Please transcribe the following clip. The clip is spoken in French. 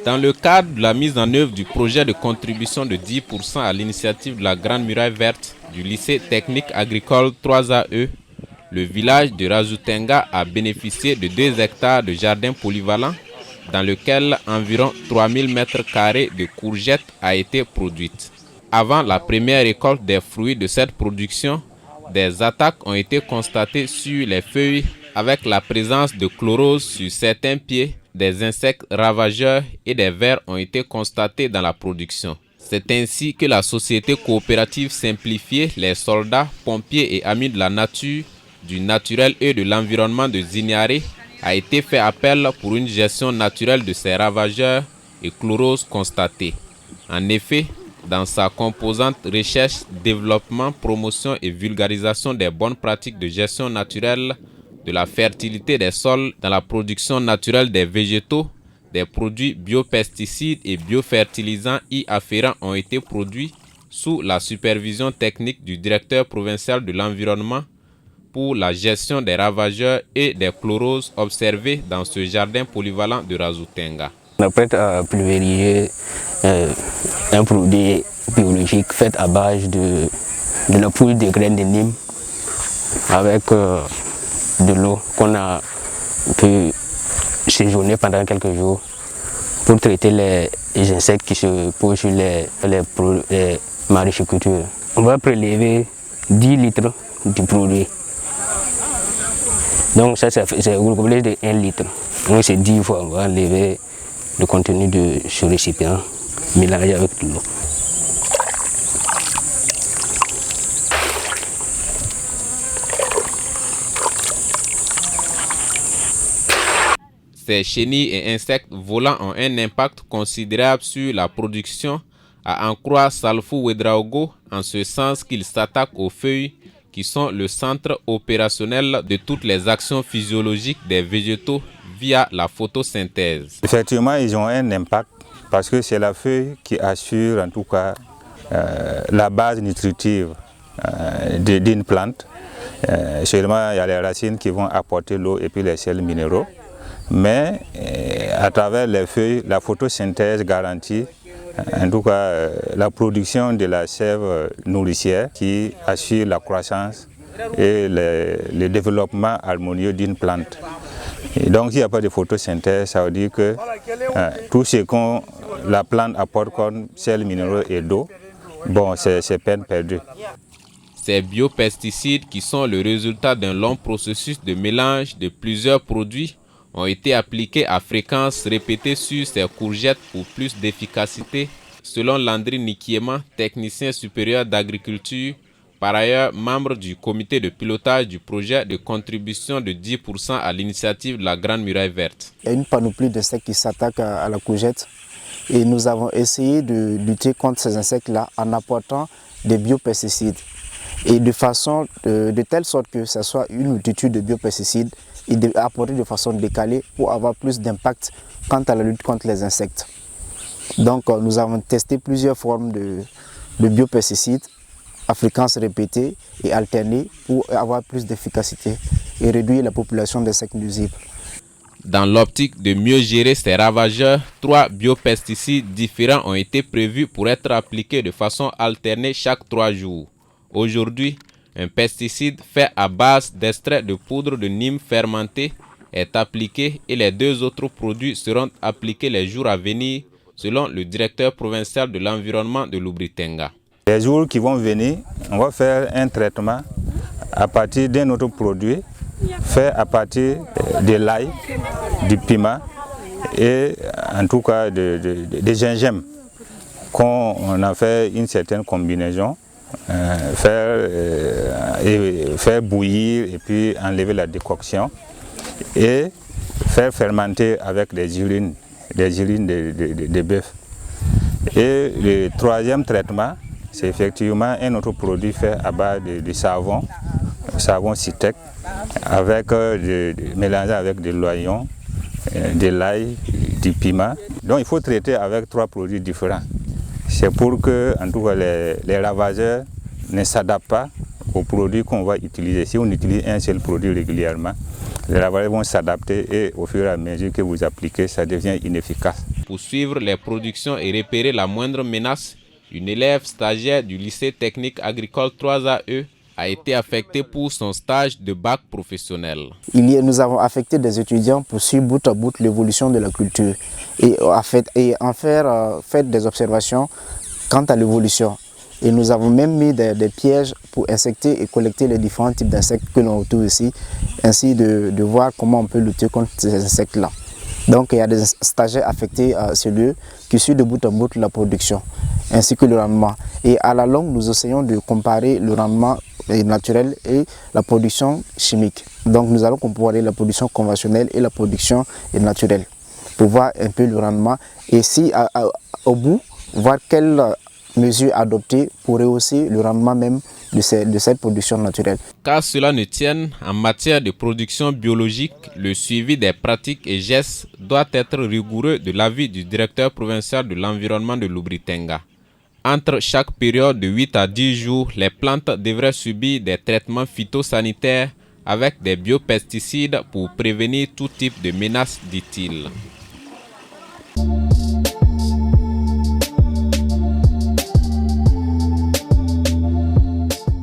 Dans le cadre de la mise en œuvre du projet de contribution de 10% à l'initiative de la Grande Muraille Verte du lycée technique agricole 3AE, le village de Razoutenga a bénéficié de 2 hectares de jardins polyvalents dans lequel environ 3000 m² de courgettes a été produite. Avant la première récolte des fruits de cette production, des attaques ont été constatées sur les feuilles avec la présence de chlorose sur certains pieds. Des insectes ravageurs et des vers ont été constatés dans la production. C'est ainsi que la société coopérative simplifiée, les soldats, pompiers et amis de la nature, du naturel et de l'environnement de Zignaré a été fait appel pour une gestion naturelle de ces ravageurs et chlorose constatées. En effet, dans sa composante recherche, développement, promotion et vulgarisation des bonnes pratiques de gestion naturelle, de la fertilité des sols dans la production naturelle des végétaux, des produits biopesticides et biofertilisants y afférents ont été produits sous la supervision technique du directeur provincial de l'environnement pour la gestion des ravageurs et des chloroses observées dans ce jardin polyvalent de Razoutenga. On apprête à pulvériser un produit biologique fait à base de la poudre de graines de Nîmes avec de l'eau qu'on a pu séjourner pendant quelques jours pour traiter les insectes qui se posent sur les maraîchicultures. On va prélever 10 litres du produit. Donc ça c'est recouvert de 1 litre. Donc c'est 10 fois, on va enlever le contenu de ce récipient mélangé avec de l'eau. Ces chenilles et insectes volants ont un impact considérable sur la production, à en croire Salfou Ouedraogo, en ce sens qu'ils s'attaquent aux feuilles qui sont le centre opérationnel de toutes les actions physiologiques des végétaux via la photosynthèse. Effectivement, ils ont un impact parce que c'est la feuille qui assure en tout cas la base nutritive d'une plante. Seulement, il y a les racines qui vont apporter l'eau et puis les sels minéraux. Mais à travers les feuilles, la photosynthèse garantit en tout cas la production de la sève nourricière qui assure la croissance et le développement harmonieux d'une plante. Et donc s'il n'y a pas de photosynthèse, ça veut dire que tout ce que la plante apporte comme sels minéraux et d'eau, bon, c'est peine perdue. Ces biopesticides qui sont le résultat d'un long processus de mélange de plusieurs produits ont été appliqués à fréquence répétée sur ces courgettes pour plus d'efficacité, selon Landry Nikiema, technicien supérieur d'agriculture, par ailleurs membre du comité de pilotage du projet de contribution de 10% à l'initiative de la Grande Muraille Verte. Il y a une panoplie d'insectes qui s'attaquent à la courgette et nous avons essayé de lutter contre ces insectes-là en apportant des biopesticides et de telle sorte que ce soit une multitude de biopesticides et apporter de façon décalée pour avoir plus d'impact quant à la lutte contre les insectes. Donc nous avons testé plusieurs formes de biopesticides à fréquence répétée et alternée pour avoir plus d'efficacité et réduire la population d'insectes nuisibles. Dans l'optique de mieux gérer ces ravageurs, 3 biopesticides différents ont été prévus pour être appliqués de façon alternée chaque 3 jours. Aujourd'hui, un pesticide fait à base d'extrait de poudre de Nîmes fermentée est appliqué et les 2 autres produits seront appliqués les jours à venir, selon le directeur provincial de l'environnement de l'Oubri-Tenga. Les jours qui vont venir, on va faire un traitement à partir d'un autre produit fait à partir de l'ail, du piment et en tout cas de gingembre qu'on a fait une certaine combinaison. Faire bouillir et puis enlever la décoction et faire fermenter avec des urines de bœuf. Et le 3e traitement, c'est effectivement un autre produit fait à base de savon Citec, mélangé avec de l'oignon, de l'ail, du piment. Donc il faut traiter avec 3 produits différents. C'est pour que en tout cas, les ravageurs ne s'adaptent pas aux produits qu'on va utiliser. Si on utilise un seul produit régulièrement, les ravageurs vont s'adapter et au fur et à mesure que vous appliquez, ça devient inefficace. pour suivre les productions et repérer la moindre menace, une élève stagiaire du lycée technique agricole 3AE a été affectée pour son stage de bac professionnel. Nous avons affecté des étudiants pour suivre bout à bout l'évolution de la culture et en faire des observations quant à l'évolution. Et nous avons même mis des pièges pour insecter et collecter les différents types d'insectes que l'on retrouve ici, ainsi de voir comment on peut lutter contre ces insectes-là. Donc il y a des stagiaires affectés à ce lieu qui suivent de bout en bout la production, ainsi que le rendement. Et à la longue, nous essayons de comparer le rendement naturel et la production chimique. Donc nous allons comparer la production conventionnelle et la production naturelle pour voir un peu le rendement et si au bout, voir quelle mesures adoptées pour rehausser le rendement même de cette production naturelle. Car cela ne tienne, en matière de production biologique, le suivi des pratiques et gestes doit être rigoureux de l'avis du directeur provincial de l'environnement de l'Oubri-Tenga. Entre chaque période de 8 à 10 jours, les plantes devraient subir des traitements phytosanitaires avec des biopesticides pour prévenir tout type de menaces, dit-il.